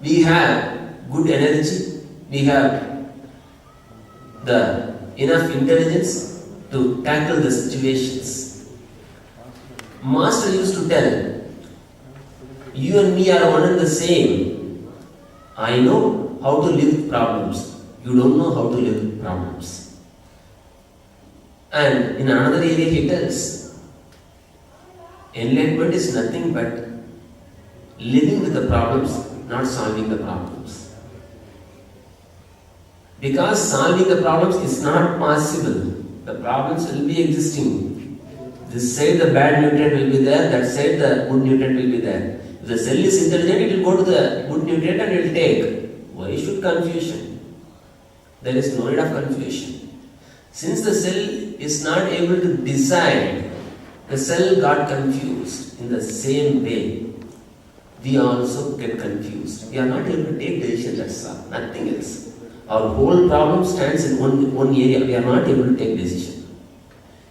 We have good energy, we have the enough intelligence to tackle the situations. Master used to tell, you and me are one and the same. I know how to live with problems. You don't know how to live with problems. And in another area he tells, enlightenment is nothing but living with the problems, not solving the problems. Because solving the problems is not possible. The problems will be existing. This side the bad nutrient will be there, that side the good nutrient will be there. If the cell is intelligent, it will go to the good nutrient and it will take. Why should confusion? There is no need of confusion. Since the cell is not able to decide, the cell got confused. In the same way, we also get confused. We are not able to take decisions, that's all, nothing else. Our whole problem stands in one area. We are not able to take decision.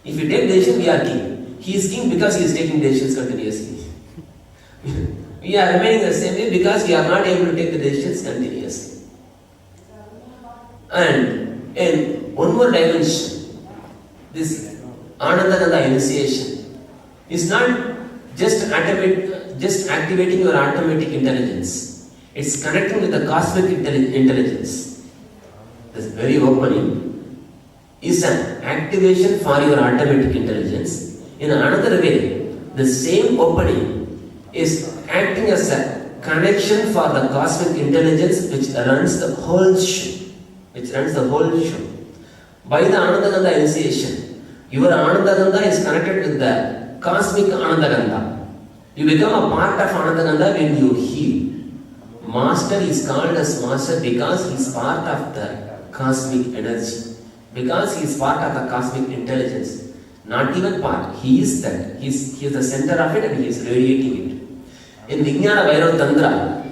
If we take decision, we are king. He is king because he is taking decisions continuously. We are remaining the same way because we are not able to take the decisions continuously. And in one more dimension, this Ananda initiation is not just activating your automatic intelligence. It's connecting with the cosmic intelligence. This very opening is an activation for your automatic intelligence. In another way, the same opening is acting as a connection for the cosmic intelligence which runs the whole show. By the Ananda initiation, your Ananda is connected with the cosmic Ananda. You become a part of Ananda when you heal. Master is called as master because he is part of the cosmic energy. Because he is part of the cosmic intelligence. Not even part, he is that. He is the center of it and he is radiating it. In Vijnana Vairava Tantra,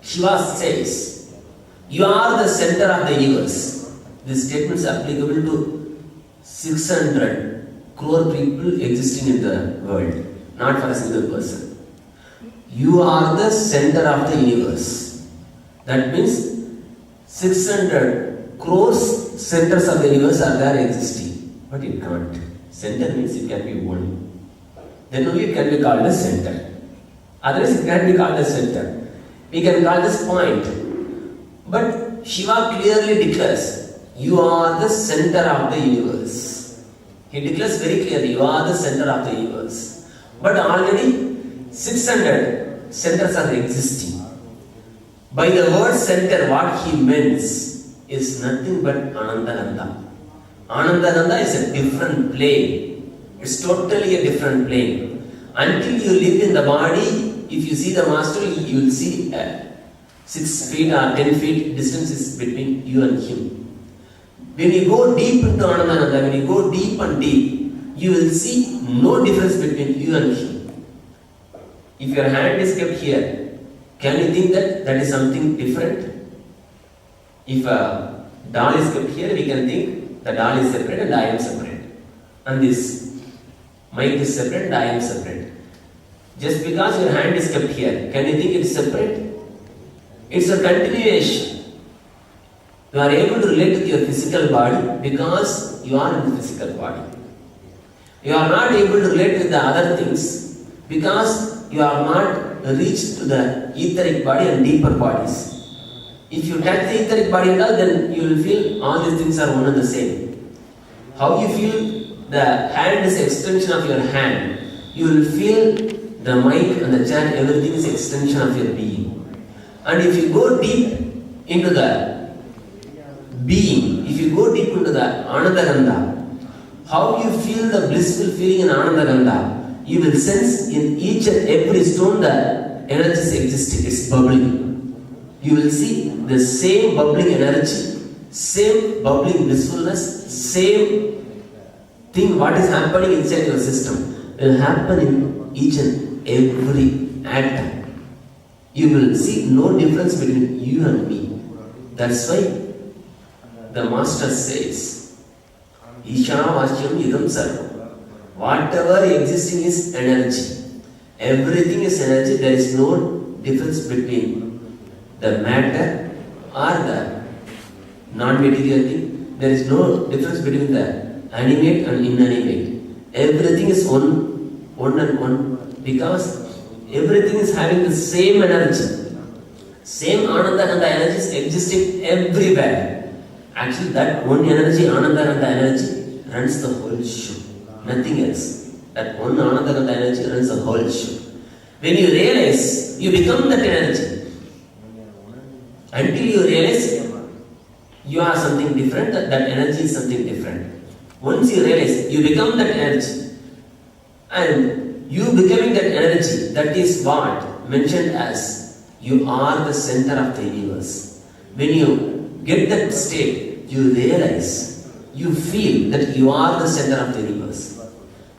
Shiva says, you are the center of the universe. This statement is applicable to 600 crore people existing in the world, not for a single person. You are the center of the universe. That means 600 crores centers of the universe are there existing. But it can't. Center means it can be one. Then only it can be called a center. Otherwise it can't be called a center. We can call this point. But Shiva clearly declares, you are the center of the universe. He declares very clearly, you are the center of the universe. But already 600 centers are existing. By the word center, what he means is nothing but Ananda. Ananda is a different plane. It's totally a different plane. Until you live in the body, if you see the master, you will see 6 feet or 10 feet distance is between you and him. When you go deep into Ananda, when you go deep and deep, you will see no difference between you and him. If your hand is kept here, can you think that that is something different? If a doll is kept here, we can think the doll is separate and I am separate. And this mic is separate and I am separate. Just because your hand is kept here, can you think it is separate? It's a continuation. You are able to relate with your physical body because you are in the physical body. You are not able to relate with the other things because you are not reached to the etheric body and deeper bodies. If you touch the etheric body and all, then you will feel all these things are one and the same. How you feel the hand is an extension of your hand, you will feel the mic and the chair, everything is an extension of your being. And if you go deep into the being, if you go deep into the Ananda, how you feel the blissful feeling in Ananda, you will sense in each and every stone the energy is existing, it's bubbling. You will see the same bubbling energy, same bubbling blissfulness, same thing what is happening inside your system will happen in each and every atom. You will see no difference between you and me. That's why the master says, Ishanavashyam idam sarvam. Whatever existing is energy. Everything is energy. There is no difference between the matter or the non-material thing. There is no difference between the animate and inanimate. Everything is one and one, because everything is having the same energy. Same Ananda Ganda energy is existing everywhere. Actually, that one energy, Ananda Ganda energy, runs the whole show. Nothing else. That one Ananda Ganda energy runs the whole show. When you realize, you become that energy. Until you realize you are something different, that energy is something different. Once you realize, you become that energy. And you becoming that energy, that is what mentioned as you are the center of the universe. When you get that state, you realize, you feel that you are the center of the universe.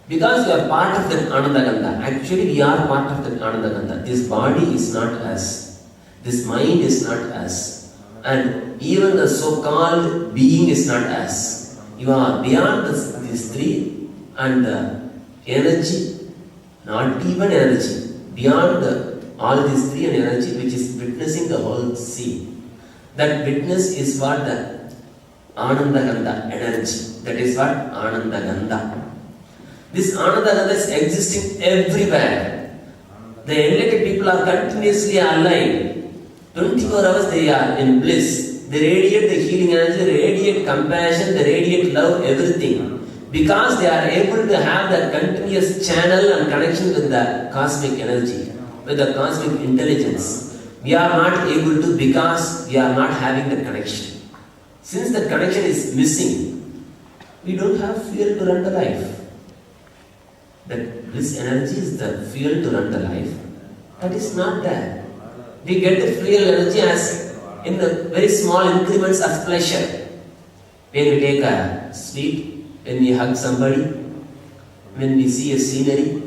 Because you are part of that Ananda Ganda. Actually, we are part of that Ananda Ganda. This body is not us. This mind is not us. And even the so-called being is not us. You are beyond these three, and the energy, not even energy, beyond all these three and energy which is witnessing the whole scene. That witness is what the Ananda Ganda energy. That is what Ananda Ganda. This Ananda Ganda is existing everywhere. The enlightened people are continuously alive. 24 hours they are in bliss. They radiate the healing energy, they radiate compassion, they radiate love, everything. Because they are able to have that continuous channel and connection with the cosmic energy, with the cosmic intelligence. We are not able to, because we are not having that connection. Since that connection is missing, we don't have fuel to run the life. That this energy is the fuel to run the life. That is not there. We get the fuel energy as in the very small increments of pleasure. When we take a sweet, when we hug somebody, when we see a scenery,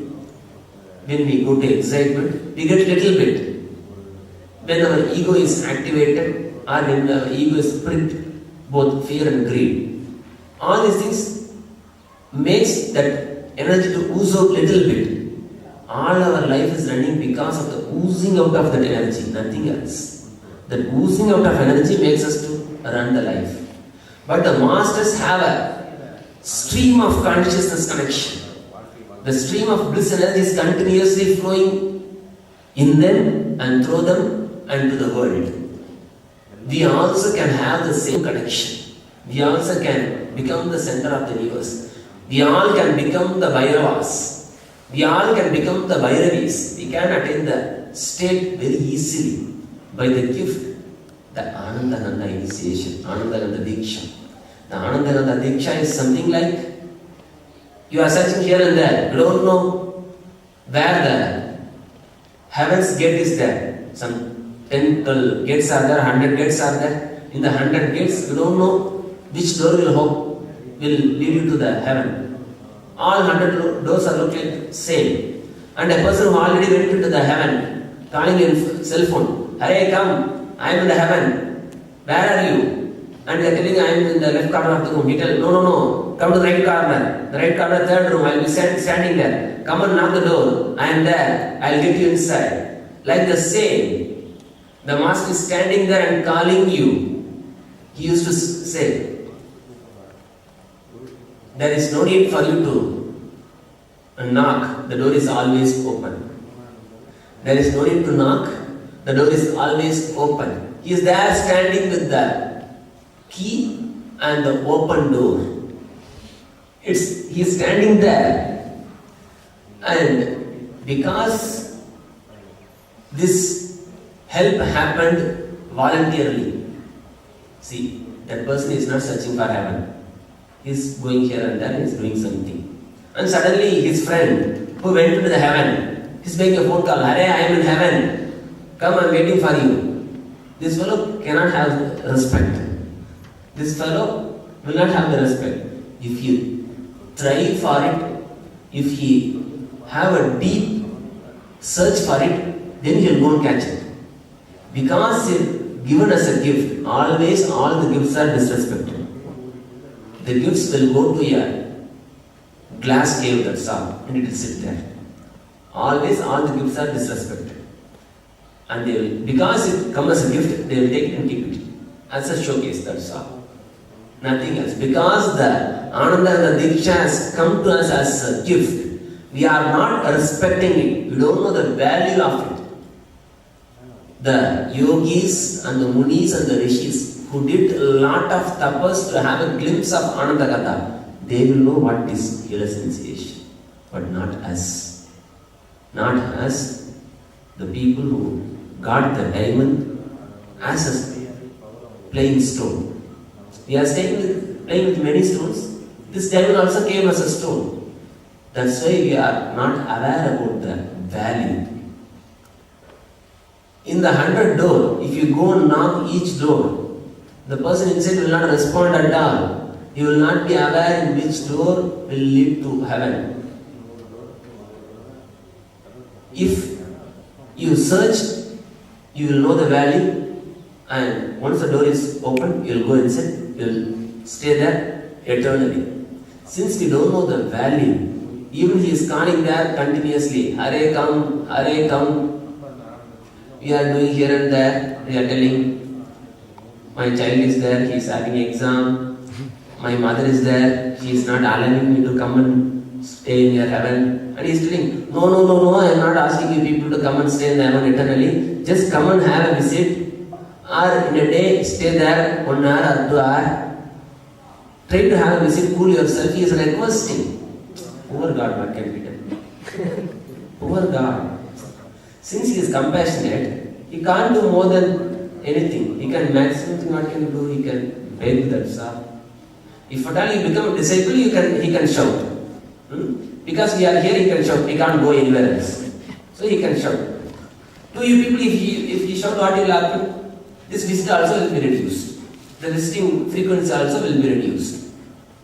when we go to excitement, we get a little bit. When our ego is activated, or when our ego is pricked, both fear and greed, all these things makes that energy to ooze out little bit. All our life is running because of the oozing out of that energy, nothing else. That oozing out of energy makes us to run the life. But the masters have a stream of consciousness connection. The stream of bliss energy is continuously flowing in them and through them and to the world. We also can have the same connection. We also can become the center of the universe. We all can become the Bhairavas. We all can become the Bhairavis. We can attain the state very easily by the gift, the Ananda Ganda initiation, Ananda Ganda Diksha. The Ananda Ganda Diksha is something like you are searching here and there. You don't know where the heaven's gate is there. Some 10, 12 gates are there, 100 gates are there. In the 100 gates, you don't know which door will lead you to the heaven. All 100 doors are located same. And a person who already went into the heaven, calling in cell phone, "Hare, come, I am in the heaven. Where are you?" And they are telling, "I am in the left corner of the room." He tells, "No, come to the right corner. The right corner, third room. I will be standing there. Come and knock the door. I am there. I will get you inside." Like the same, the master is standing there and calling you. He used to say, there is no need for you to knock. The door is always open. There is no need to knock. The door is always open. He is there standing with the key and the open door. He is standing there. And because this help happened voluntarily, see, that person is not searching for heaven. He is going here and there, he is doing something. And suddenly his friend who went to the heaven, he is making a phone call, "Hare, I am in heaven. Come, I am waiting for you." This fellow cannot have respect. This fellow will not have the respect. If you try for it, if he have a deep search for it, then he will go and catch it. Because he is given as a gift, always all the gifts are disrespected. The gifts will go to a glass cave, that's all, and it will sit there. Always all the gifts are disrespected. And they will, because it comes as a gift, they will take it and keep it. As a showcase, that's all. Nothing else. Because the Ananda and the Diksha has come to us as a gift, we are not respecting it. We don't know the value of it. The yogis and the munis and the rishis who did a lot of tapas to have a glimpse of Ananda Ganda, they will know what is real sensation. But not us. Not us, the people who got the diamond as a plain stone. We are playing with many stones. This diamond also came as a stone. That's why we are not aware about the value. In the 100 door, if you go and knock each door, the person inside will not respond at all. He will not be aware in which door will lead to heaven. If you search, you will know the value, and once the door is open, you will go inside, you will stay there eternally. Since we don't know the value, even he is calling there continuously, Hare come, Hare come. We are doing here and there, we are telling, my child is there, he is having exam, my mother is there, she is not allowing me to come and stay in your heaven. And he is telling, no, I am not asking you people to come and stay in the heaven eternally. Just come and have a visit, or in a day stay there 1 hour or 2 hours. Try to have a visit, cool yourself. He is requesting. Poor God, what can be done? Poor God. Since he is compassionate, he can't do more than anything. He can maximum what can do, he can beg that sir. If at all you become a disciple, he can shout. Because we are here, he can shout. He can't go anywhere else. So he can shout. To you people, if he shout, what will happen? This visit also will be reduced. The visiting frequency also will be reduced.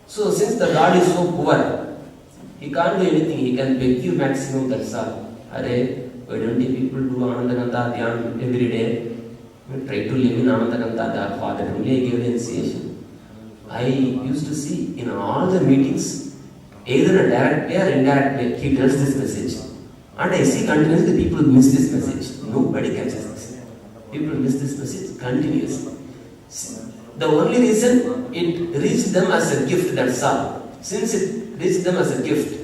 So since the God is so poor, he can't do anything. He can beg you maximum, that's all. Hare, why don't you people do Ananda Ganda Dhyan every day? Try to live in Ananda Ganda, the Father. Only I gave the initiation. I used to see in all the meetings, either a direct way or indirect way, he tells this message. And I see continuously people miss this message. Nobody catches this. People miss this message continuously. The only reason it reached them as a gift, that's all. Since it reached them as a gift,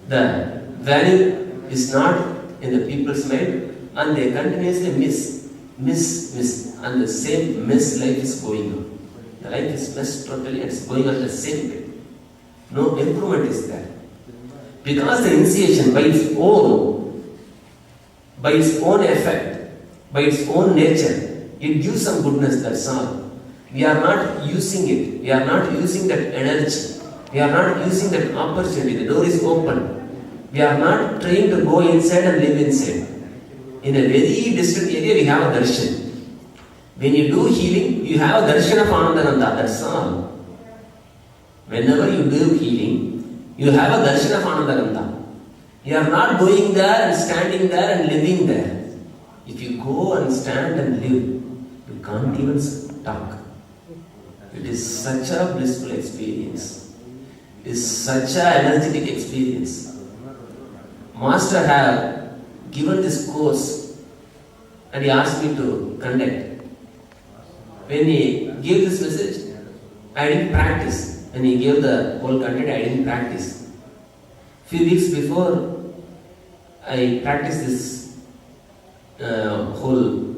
the value is not in the people's mind, and they continuously miss, and the same miss life is going on. The life is missed totally, and it's going on the same way. No improvement is there. Because the initiation by its own effect, by its own nature, it gives some goodness, that's all. We are not using it. We are not using that energy. We are not using that opportunity. The door is open. We are not trying to go inside and live inside. In a very distant area, we have a darshan. When you do healing, you have a darshan of Anandananda, that's all. Whenever you do healing, you have a darshan of Anandananda. You are not going there and standing there and living there. If you go and stand and live, you can't even talk. It is such a blissful experience. It is such an energetic experience. Master have given this course and he asked me to conduct. When he gave this message, I didn't practice. When he gave the whole content, I didn't practice. Few weeks before, I practiced this whole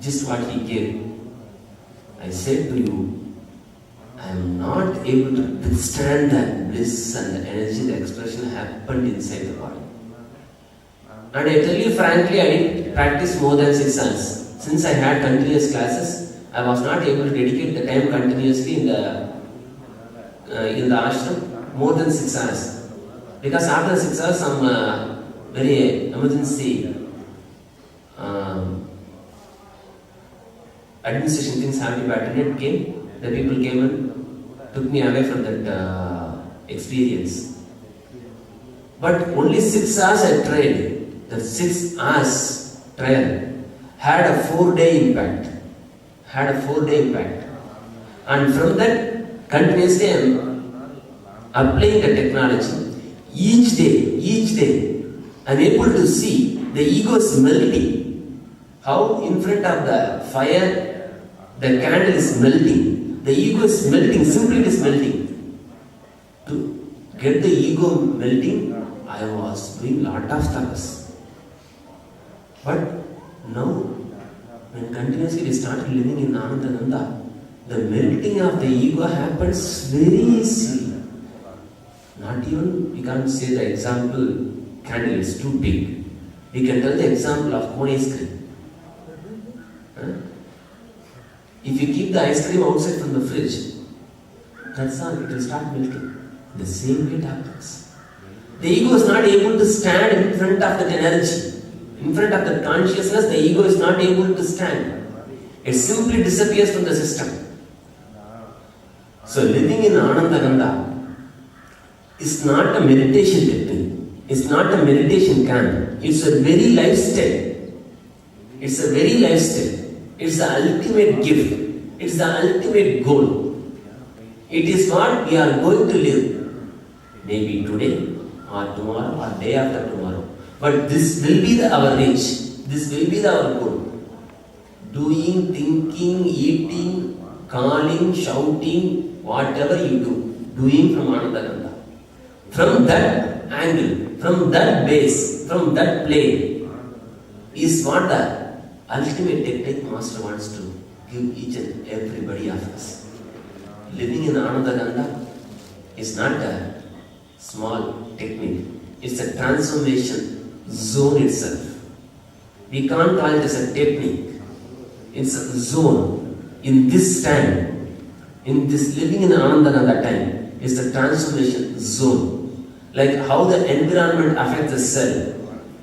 just what he gave. I said to you, I am not able to withstand that bliss and the energy, the expression happened inside the body. And I tell you frankly, I didn't practice more than 6 hours. Since I had continuous classes, I was not able to dedicate the time continuously in the ashram more than 6 hours. Because after 6 hours, some very emergency administration things have to be attended came. The people came and took me away from that experience. But only 6 hours I tried. The 6 hours trial had a 4-day impact. And from that, continuously I am applying the technology. Each day, I am able to see the ego is melting. How in front of the fire, the candle is melting. The ego is melting, simply it is melting. To get the ego melting, I was doing lot of tapas. But now, when continuously we start living in Ananda, the melting of the ego happens very easily. Not even, we can't say the example, candle is too big. We can tell the example of cone ice cream. If you keep the ice cream outside from the fridge, that's all, it will start melting. The same way it happens. The ego is not able to stand in front of that energy. In front of that consciousness, the ego is not able to stand. It simply disappears from the system. So living in Ananda is not a meditation technique. It's not a meditation camp. It's a very lifestyle. It's a very lifestyle. It's the ultimate gift. It's the ultimate goal. It is what we are going to live. Maybe today or tomorrow or day after tomorrow. But this will be our reach. This will be our goal. Doing, thinking, eating, calling, shouting, whatever you do, doing from Ananda. From that angle, from that base, from that plane, is what the ultimate technique Master wants to give each and everybody of us. Living in Ananda is not a small technique. It's a transformation zone itself. We can't call it as a technique. It's a zone. In this time, in this living in Ananda time, is the transformation zone. Like how the environment affects the cell.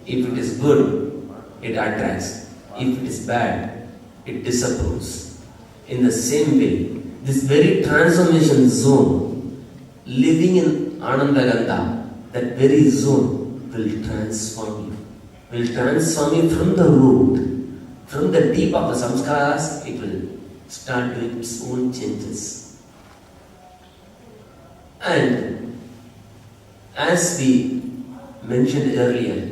If it is good, it attracts. If it is bad, it disapproves. In the same way, this very transformation zone, living in Ananda, that very zone will transform you. Will transform you from the root, from the deep of the samskaras, it will start doing its own changes. And as we mentioned earlier,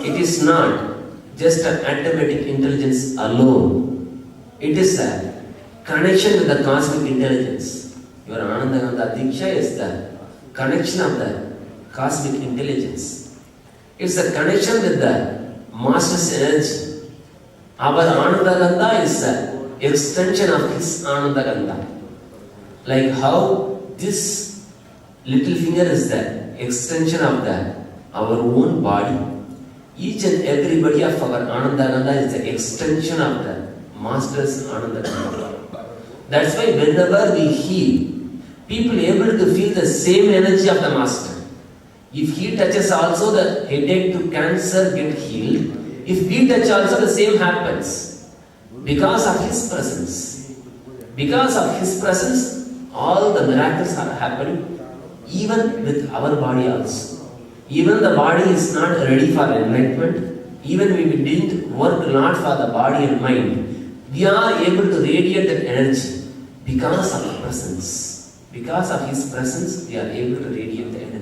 it is not just an automatic intelligence alone. It is a connection with the cosmic intelligence. Your Ananda Diksha is the connection of the cosmic intelligence. It's a connection with the Master's energy. Our Ananda is an extension of his Ananda. Like how this little finger is the extension of our own body. Each and everybody of our Ananda is the extension of the Master's Ananda. That's why whenever we heal, people are able to feel the same energy of the Master. If he touches also, the headache to cancer get healed. If we touch also, the same happens. Because of his presence. Because of his presence, all the miracles are happening. Even with our body also. Even the body is not ready for enlightenment. Even we didn't work a lot for the body and mind. We are able to radiate that energy because of the presence. Because of his presence, we are able to radiate the energy.